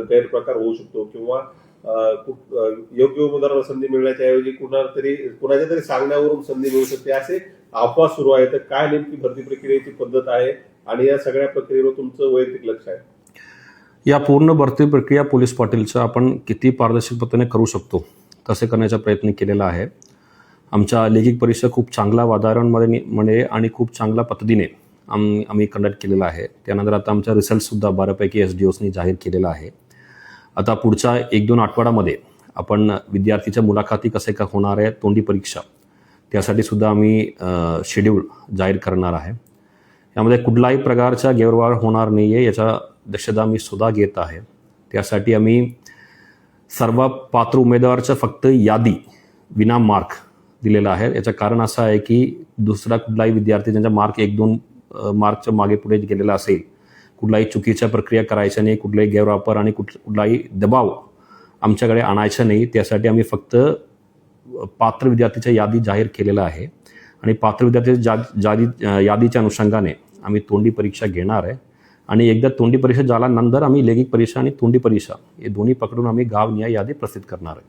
गैरप्रकार होऊ शकतो किंवा योग्य उमेदवाराला संधी मिळण्याच्या ऐवजी कुणाच्या तरी सांगण्यावरून संधी मिळू शकते असे अफवा सुरू आहे. तर काय नेमकी भरती प्रक्रियेची पद्धत आहे आणि या सगळ्या प्रक्रियेवर तुमचं वैयक्तिक लक्ष आहे? या पूर्ण भरती प्रक्रिया पोलीस पाटीलचं आपण किती पारदर्शक पद्धतीने करू शकतो तसे करण्याचा प्रयत्न केलेला आहे. आमच्या लेखिक परीक्षा खूप चांगल्या वातावरणामध्ये आणि खूप चांगल्या पद्धतीने आम्ही कंडक्ट केलेला आहे. त्यानंतर आता आमचा रिझल्टसुद्धा बऱ्यापैकी SDOsनी जाहीर केलेला आहे. आता पुढच्या 1-2 आठवड्यामध्ये आपण विद्यार्थीच्या मुलाखती कसे का होणार आहे, तोंडी परीक्षा त्यासाठी सुद्धा आम्ही शेड्यूल जाहीर करणार आहे. यामध्ये कुठलाही प्रकारचा गैरव्यवहार होणार नाही आहे याचा दक्षता मी सुद्धा घेत आहे. त्यासाठी आम्ही सर्व पात्र उमेदवाराचं फक्त यादी विना मार्क दिलेला आहे. याचं कारण असं आहे की दुसरा कुठलाही विद्यार्थी ज्यांचा मार्क 1-2 मार्कच्या मागे पुढे गेलेला असेल, कुठलाही चुकीच्या प्रक्रिया करायच्या नाही, कुठलाही गैरवापर आणि कुठलाही दबाव आमच्याकडे आणायचा नाही. त्यासाठी आम्ही फक्त पात्र विद्यार्थीच्या यादी जाहीर केलेला आहे आणि पात्र विद्यार्थ्याच्या यादीच्या अनुषंगाने आम्ही तोंडी परीक्षा घेणार आहे. आणि एकदा तोंडी परीक्षा झाल्यानंतर आम्ही लेखिक परीक्षा आणि तोंडी परीक्षा हे दोन्ही पकडून आम्ही गावनिहाय यादी प्रसिद्ध करणार आहे.